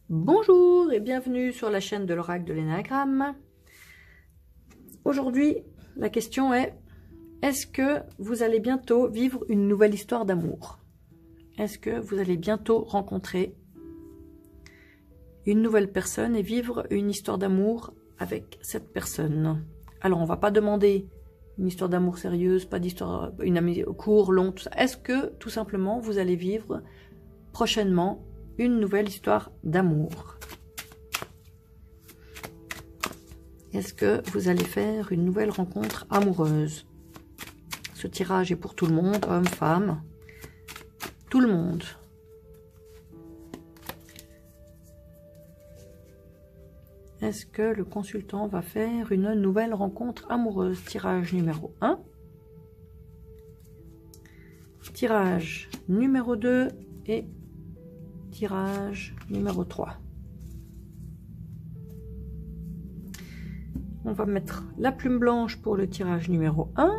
Bonjour et bienvenue sur la chaîne de l'oracle de l'énagramme. Aujourd'hui, la question est que vous allez bientôt vivre une nouvelle histoire d'amour? Est-ce que vous allez bientôt rencontrer une nouvelle personne et vivre une histoire d'amour avec cette personne? Alors, on va pas demander une histoire d'amour sérieuse, pas d'histoire, une amie court, long, tout ça. Est-ce que, tout simplement, vous allez vivre prochainement une nouvelle histoire d'amour? Est-ce que vous allez faire une nouvelle rencontre amoureuse? Ce tirage est pour tout le monde, hommes, femmes, tout le monde. Est-ce que le consultant va faire une nouvelle rencontre amoureuse? Tirage numéro 1. Tirage numéro 2 et tirage numéro 3. On va mettre la plume blanche pour le tirage numéro 1,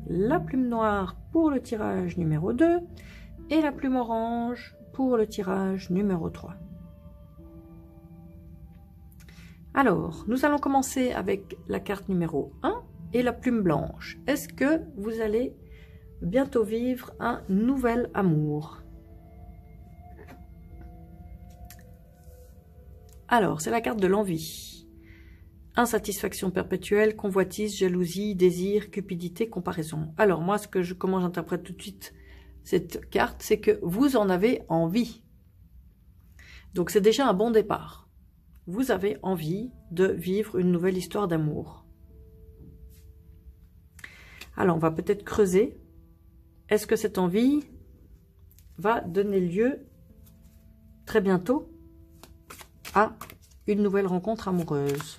la plume noire pour le tirage numéro 2 et la plume orange pour le tirage numéro 3. Alors, nous allons commencer avec la carte numéro 1 et la plume blanche. Est-ce que vous allez bientôt vivre un nouvel amour? Alors, c'est la carte de l'envie. Insatisfaction perpétuelle, convoitise, jalousie, désir, cupidité, comparaison. Alors, moi, comment j'interprète tout de suite cette carte, c'est que vous en avez envie. Donc, c'est déjà un bon départ. Vous avez envie de vivre une nouvelle histoire d'amour. Alors, on va peut-être creuser. Est-ce que cette envie va donner lieu très bientôt à une nouvelle rencontre amoureuse?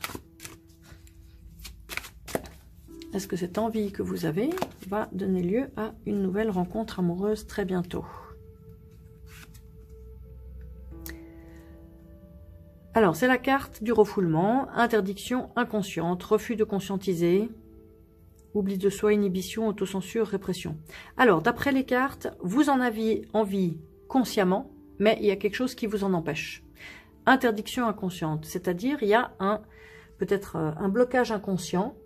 Est-ce que cette envie que vous avez va donner lieu à une nouvelle rencontre amoureuse très bientôt? Alors, c'est la carte du refoulement, interdiction inconsciente, refus de conscientiser, oubli de soi, inhibition, autocensure, répression. Alors, d'après les cartes, vous en aviez envie consciemment, mais il y a quelque chose qui vous en empêche. Interdiction inconsciente, c'est-à-dire il y a peut-être un blocage inconscient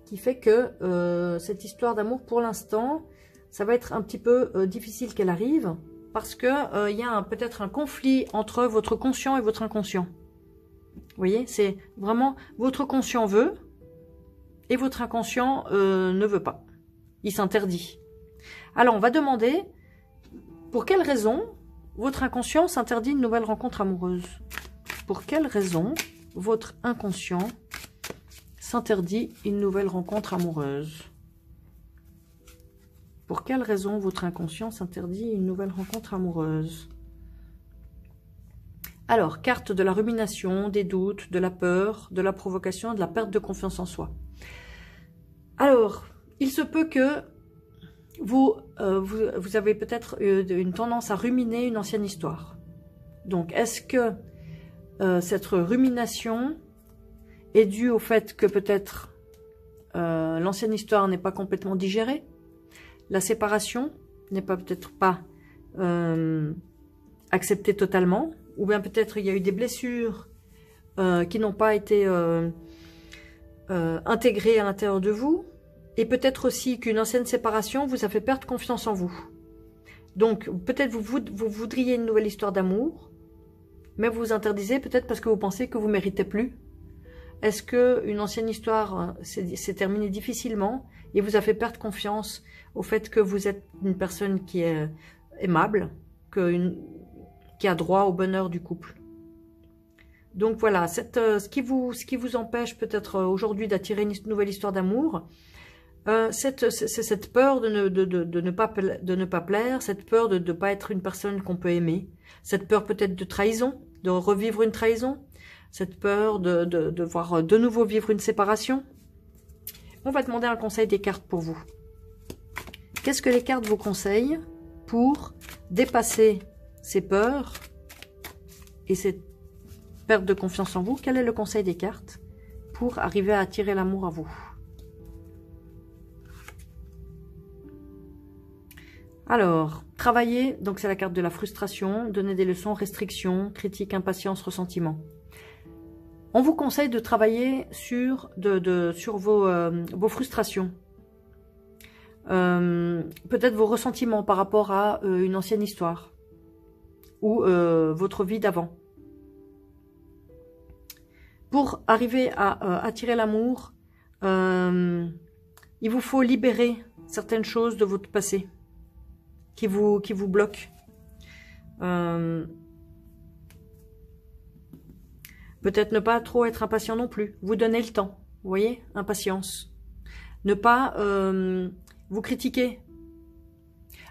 qui fait que cette histoire d'amour, pour l'instant, ça va être un petit peu difficile qu'elle arrive, parce que il y a peut-être un conflit entre votre conscient et votre inconscient. Vous voyez, c'est vraiment votre conscient veut et votre inconscient ne veut pas. Il s'interdit. Alors, on va demander pour quelle raison votre inconscient s'interdit une nouvelle rencontre amoureuse. Pour quelle raison votre inconscient s'interdit une nouvelle rencontre amoureuse? Pour quelle raison votre inconscient s'interdit une nouvelle rencontre amoureuse? Alors, carte de la rumination, des doutes, de la peur, de la provocation, de la perte de confiance en soi. Alors, il se peut que vous avez peut-être une tendance à ruminer une ancienne histoire. Donc, est-ce que cette rumination est due au fait que peut-être l'ancienne histoire n'est pas complètement digérée? La séparation n'est peut-être pas acceptée totalement, ou bien peut-être il y a eu des blessures qui n'ont pas été intégrées à l'intérieur de vous, et peut-être aussi qu'une ancienne séparation vous a fait perdre confiance en vous. Donc peut-être vous voudriez une nouvelle histoire d'amour, mais vous vous interdisez peut-être parce que vous pensez que vous ne méritez plus. Est-ce qu'une ancienne histoire s'est terminée difficilement et vous a fait perdre confiance au fait que vous êtes une personne qui est aimable, qui a droit au bonheur du couple? Donc voilà, ce qui vous empêche peut-être aujourd'hui d'attirer une nouvelle histoire d'amour, c'est cette peur de ne pas plaire, cette peur de ne pas être une personne qu'on peut aimer, cette peur peut-être de trahison, de revivre une trahison, cette peur de voir de nouveau vivre une séparation. On va demander un conseil des cartes pour vous. Qu'est-ce que les cartes vous conseillent pour dépasser ces peurs et cette perte de confiance en vous? Quel est le conseil des cartes pour arriver à attirer l'amour à vous? Alors, travailler, donc c'est la carte de la frustration, donner des leçons, restrictions, critiques, impatience, ressentiment. On vous conseille de travailler sur vos frustrations. Peut-être vos ressentiments par rapport à une ancienne histoire ou votre vie d'avant. Pour arriver à attirer l'amour, il vous faut libérer certaines choses de votre passé qui vous bloquent. Peut-être ne pas trop être impatient non plus. Vous donnez le temps. Vous voyez, impatience. Ne pas vous critiquer.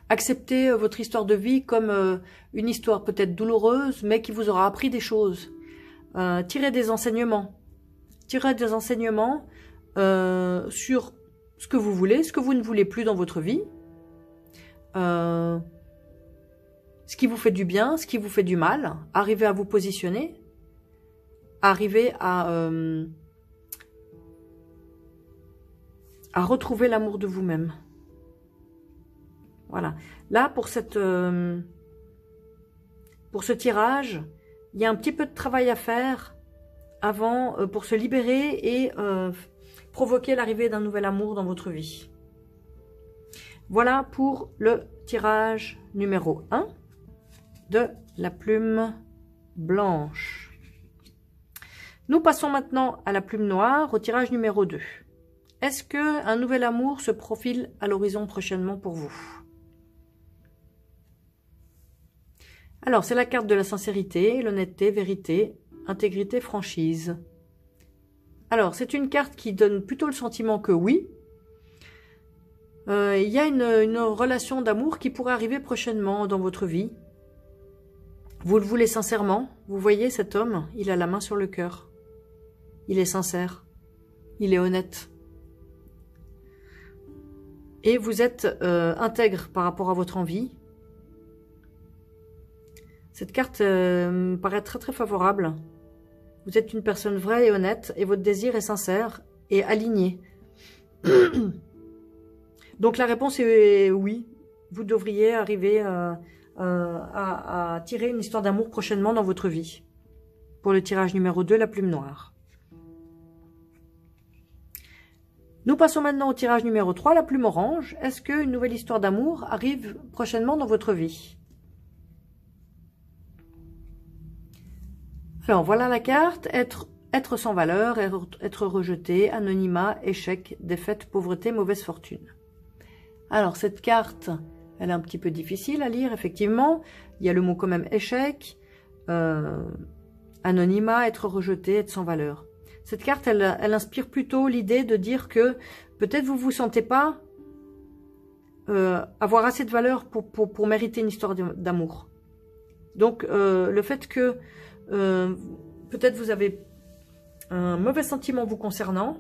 Acceptez votre histoire de vie comme une histoire peut-être douloureuse, mais qui vous aura appris des choses. Tirez des enseignements. Tirez des enseignements sur ce que vous voulez, ce que vous ne voulez plus dans votre vie. Ce qui vous fait du bien, ce qui vous fait du mal. Arrivez à vous positionner. Arrivez à retrouver l'amour de vous-même. Voilà. Là, pour ce tirage, il y a un petit peu de travail à faire avant pour se libérer et provoquer l'arrivée d'un nouvel amour dans votre vie. Voilà pour le tirage numéro 1 de la plume blanche. Nous passons maintenant à la plume noire, au tirage numéro 2. Est-ce qu'un nouvel amour se profile à l'horizon prochainement pour vous? Alors, c'est la carte de la sincérité, l'honnêteté, vérité, intégrité, franchise. Alors, c'est une carte qui donne plutôt le sentiment que oui. Il y a une relation d'amour qui pourrait arriver prochainement dans votre vie. Vous le voulez sincèrement. Vous voyez cet homme, il a la main sur le cœur. Il est sincère. Il est honnête. Et vous êtes intègre par rapport à votre envie. Cette carte me paraît très très favorable. Vous êtes une personne vraie et honnête et votre désir est sincère et aligné. Donc la réponse est oui. Vous devriez arriver à tirer une histoire d'amour prochainement dans votre vie. Pour le tirage numéro 2, la plume noire. Nous passons maintenant au tirage numéro 3, la plume orange. Est-ce qu'une nouvelle histoire d'amour arrive prochainement dans votre vie? Alors, voilà la carte. Être sans valeur, être rejeté, anonymat, échec, défaite, pauvreté, mauvaise fortune. Alors, cette carte, elle est un petit peu difficile à lire, effectivement. Il y a le mot quand même échec, anonymat, être rejeté, être sans valeur. Cette carte, elle inspire plutôt l'idée de dire que peut-être vous ne vous sentez pas avoir assez de valeur pour mériter une histoire d'amour. Donc, le fait que peut-être vous avez un mauvais sentiment vous concernant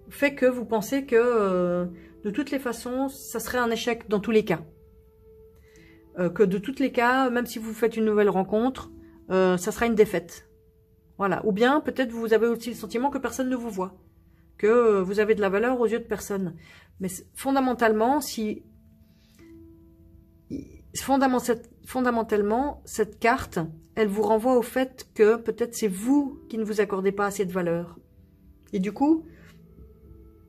fait que vous pensez que de toutes les façons, ça serait un échec dans tous les cas. Que de tous les cas, même si vous faites une nouvelle rencontre, ça sera une défaite. Voilà. Ou bien, peut-être vous avez aussi le sentiment que personne ne vous voit. Que vous avez de la valeur aux yeux de personne. Mais fondamentalement, fondamentalement, cette carte, elle vous renvoie au fait que peut-être c'est vous qui ne vous accordez pas assez de valeur. Et du coup,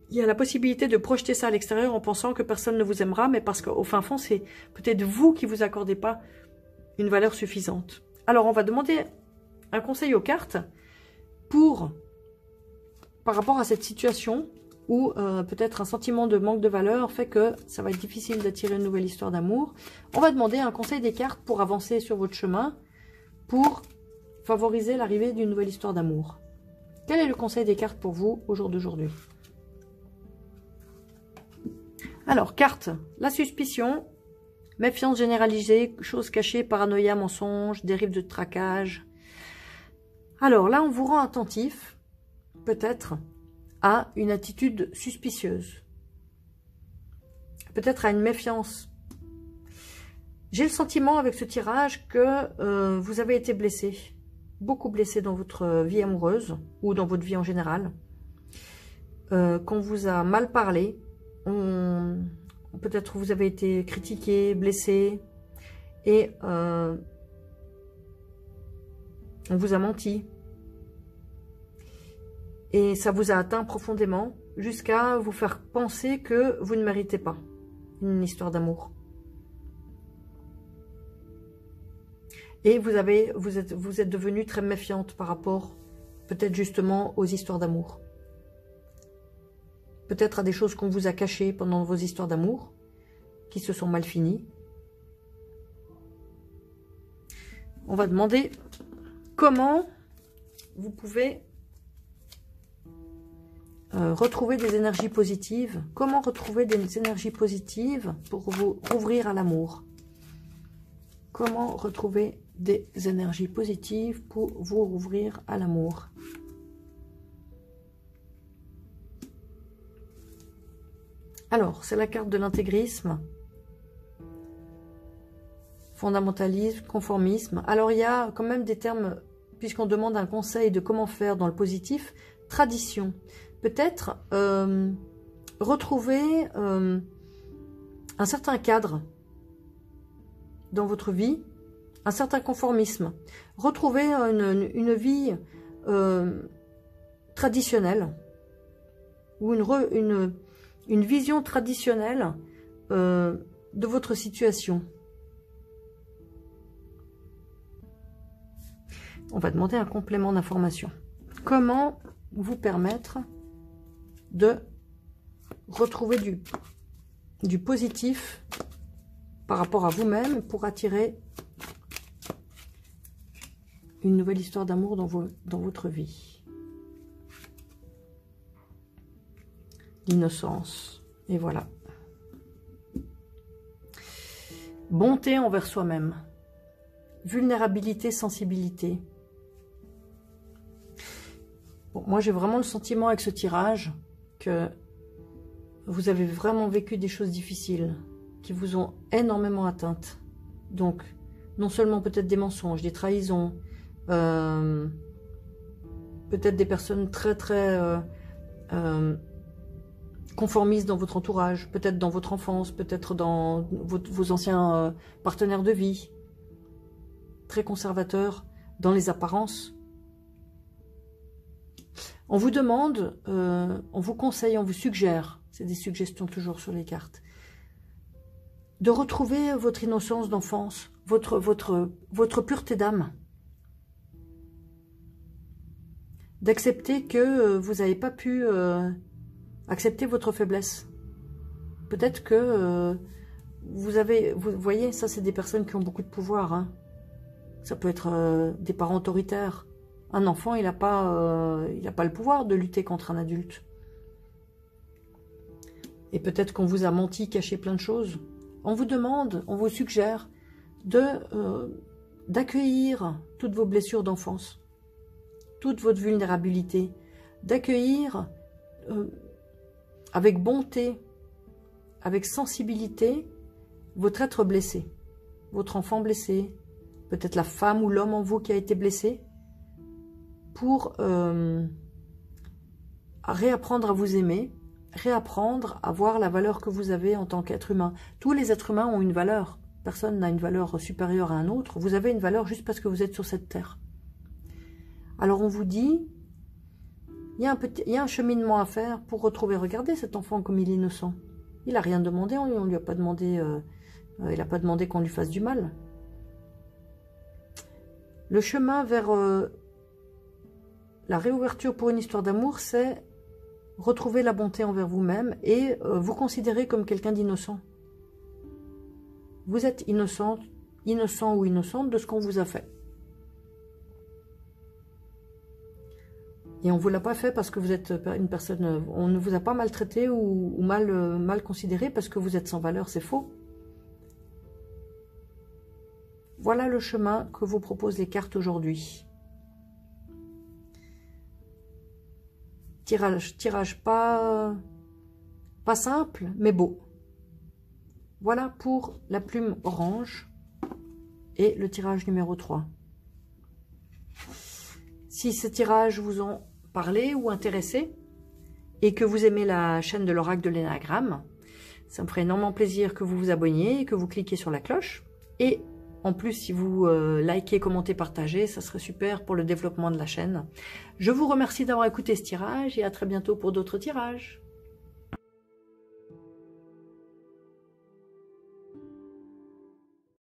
il y a la possibilité de projeter ça à l'extérieur en pensant que personne ne vous aimera, mais parce qu'au fin fond, c'est peut-être vous qui vous accordez pas une valeur suffisante. Alors, on va demander un conseil aux cartes par rapport à cette situation où peut-être un sentiment de manque de valeur fait que ça va être difficile d'attirer une nouvelle histoire d'amour. On va demander un conseil des cartes pour avancer sur votre chemin, pour favoriser l'arrivée d'une nouvelle histoire d'amour. Quel est le conseil des cartes pour vous au jour d'aujourd'hui? Alors, carte, la suspicion, méfiance généralisée, choses cachées, paranoïa, mensonge, dérive de traquage. Alors là, on vous rend attentif, peut-être, à une attitude suspicieuse. Peut-être à une méfiance. J'ai le sentiment avec ce tirage que vous avez été blessé. Beaucoup blessé dans votre vie amoureuse ou dans votre vie en général. Qu'on vous a mal parlé. On peut-être vous avez été critiqué, blessé, et on vous a menti. Et ça vous a atteint profondément jusqu'à vous faire penser que vous ne méritez pas une histoire d'amour. Et vous êtes devenue très méfiante par rapport, peut-être justement, aux histoires d'amour. Peut-être à des choses qu'on vous a cachées pendant vos histoires d'amour, qui se sont mal finies. On va demander comment vous pouvez retrouver des énergies positives. Comment retrouver des énergies positives pour vous rouvrir à l'amour? Comment retrouver des énergies positives pour vous rouvrir à l'amour? Alors, c'est la carte de l'intégrisme, fondamentalisme, conformisme. Alors, il y a quand même des termes, puisqu'on demande un conseil de comment faire dans le positif, tradition. Peut-être retrouver un certain cadre dans votre vie, un certain conformisme. Retrouver une vie traditionnelle ou une vision traditionnelle de votre situation. On va demander un complément d'information. Comment vous permettre de retrouver du positif par rapport à vous-même pour attirer une nouvelle histoire d'amour dans votre vie. L'innocence. Et voilà. Bonté envers soi-même. Vulnérabilité, sensibilité. Bon, moi, j'ai vraiment le sentiment avec ce tirage que vous avez vraiment vécu des choses difficiles qui vous ont énormément atteinte. Donc, non seulement peut-être des mensonges, des trahisons, peut-être des personnes très conformistes dans votre entourage, peut-être dans votre enfance, peut-être dans vos anciens partenaires de vie, très conservateurs dans les apparences. On vous demande, on vous conseille, on vous suggère, c'est des suggestions toujours sur les cartes, de retrouver votre innocence d'enfance, votre pureté d'âme. D'accepter que vous n'avez pas pu accepter votre faiblesse. Peut-être que vous voyez, ça c'est des personnes qui ont beaucoup de pouvoir. Hein. Ça peut être des parents autoritaires. Un enfant, il n'a pas le pouvoir de lutter contre un adulte. Et peut-être qu'on vous a menti, caché plein de choses. On vous demande, on vous suggère d'accueillir toutes vos blessures d'enfance, toute votre vulnérabilité, d'accueillir avec bonté, avec sensibilité, votre être blessé, votre enfant blessé, peut-être la femme ou l'homme en vous qui a été blessé, pour réapprendre à vous aimer, réapprendre à voir la valeur que vous avez en tant qu'être humain. Tous les êtres humains ont une valeur. Personne n'a une valeur supérieure à un autre. Vous avez une valeur juste parce que vous êtes sur cette terre. Alors on vous dit, il y a un cheminement à faire pour retrouver. Regardez cet enfant comme il est innocent. Il n'a rien demandé, on lui a pas demandé, il n'a pas demandé qu'on lui fasse du mal. Le chemin vers la réouverture pour une histoire d'amour, c'est retrouver la bonté envers vous-même et vous considérer comme quelqu'un d'innocent. Vous êtes innocent ou innocente de ce qu'on vous a fait. Et on ne vous l'a pas fait parce que vous êtes une personne... On ne vous a pas maltraité ou mal considéré parce que vous êtes sans valeur, c'est faux. Voilà le chemin que vous proposent les cartes aujourd'hui. Tirage pas simple, mais beau. Voilà pour la plume orange et le tirage numéro 3. Si ces tirages vous ont parlé ou intéressé et que vous aimez la chaîne de l'oracle de l'énagramme, Ça me ferait énormément plaisir que vous vous abonniez et que vous cliquiez sur la cloche. Et en plus, si vous likez, commentez, partagez, ça serait super pour le développement de la chaîne. Je vous remercie d'avoir écouté ce tirage et à très bientôt pour d'autres tirages.